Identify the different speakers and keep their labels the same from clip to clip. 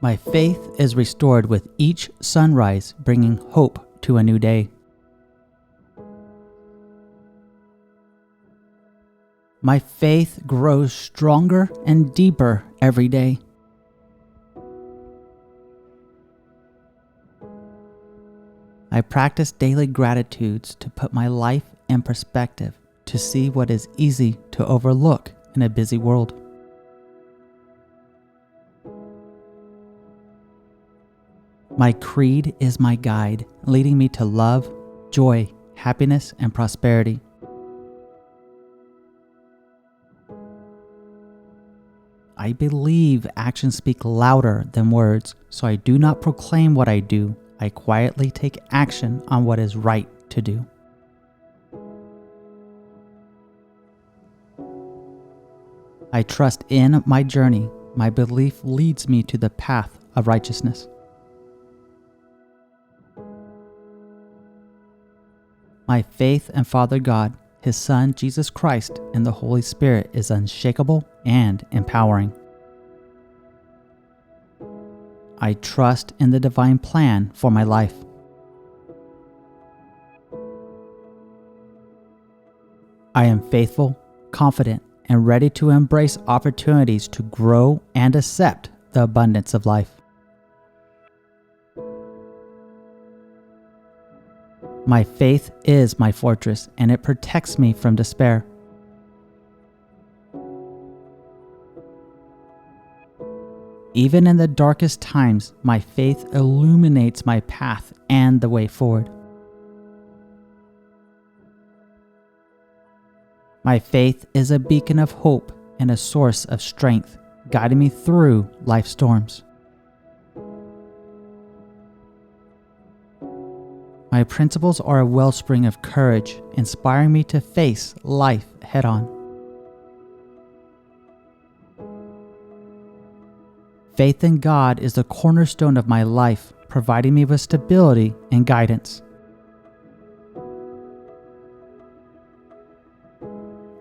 Speaker 1: My faith is restored with each sunrise, bringing hope to a new day. My faith grows stronger and deeper every day. I practice daily gratitudes to put my life in perspective, to see what is easy to overlook in a busy world. My creed is my guide, leading me to love, joy, happiness, and prosperity. I believe actions speak louder than words, so I do not proclaim what I do. I quietly take action on what is right to do. I trust in my journey. My belief leads me to the path of righteousness. My faith in Father God, His Son Jesus Christ, and the Holy Spirit is unshakable and empowering. I trust in the divine plan for my life. I am faithful, confident, and ready to embrace opportunities to grow and accept the abundance of life. My faith is my fortress, and it protects me from despair. Even in the darkest times, my faith illuminates my path and the way forward. My faith is a beacon of hope and a source of strength, guiding me through life's storms. My principles are a wellspring of courage, inspiring me to face life head-on. Faith in God is the cornerstone of my life, providing me with stability and guidance.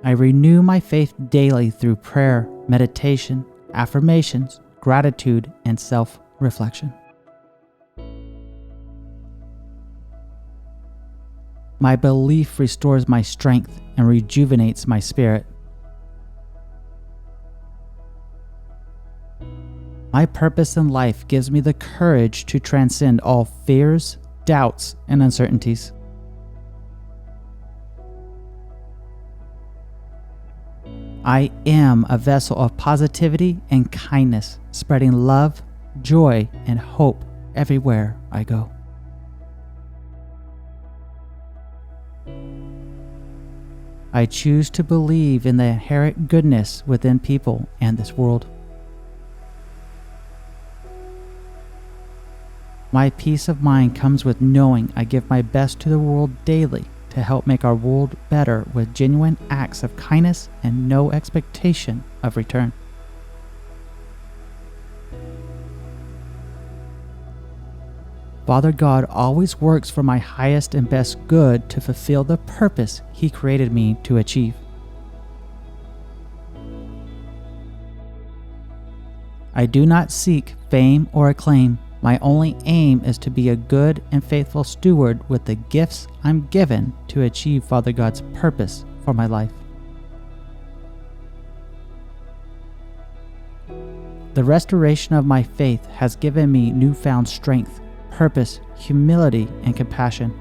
Speaker 1: I renew my faith daily through prayer, meditation, affirmations, gratitude, and self-reflection. My belief restores my strength and rejuvenates my spirit. My purpose in life gives me the courage to transcend all fears, doubts, and uncertainties. I am a vessel of positivity and kindness, spreading love, joy, and hope everywhere I go. I choose to believe in the inherent goodness within people and this world. My peace of mind comes with knowing I give my best to the world daily to help make our world better with genuine acts of kindness and no expectation of return. Father God always works for my highest and best good to fulfill the purpose He created me to achieve. I do not seek fame or acclaim. My only aim is to be a good and faithful steward with the gifts I'm given to achieve Father God's purpose for my life. The restoration of my faith has given me newfound strength, purpose, humility, and compassion.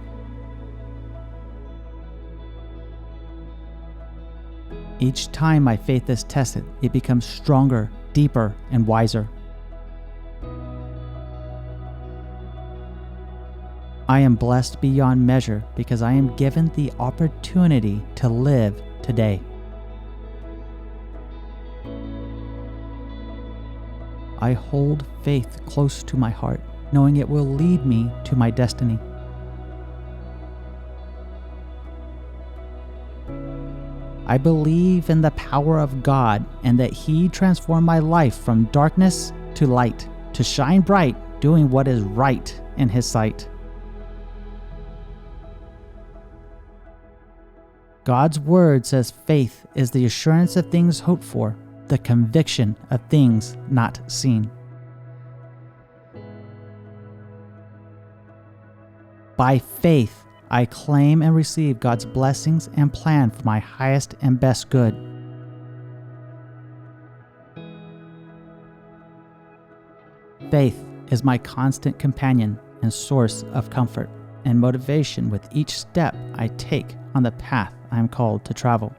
Speaker 1: Each time my faith is tested, it becomes stronger, deeper, and wiser. I am blessed beyond measure because I am given the opportunity to live today. I hold faith close to my heart, knowing it will lead me to my destiny. I believe in the power of God and that He transformed my life from darkness to light, to shine bright, doing what is right in His sight. God's word says faith is the assurance of things hoped for, the conviction of things not seen. By faith, I claim and receive God's blessings and plan for my highest and best good. Faith is my constant companion and source of comfort and motivation with each step I take on the path I am called to travel.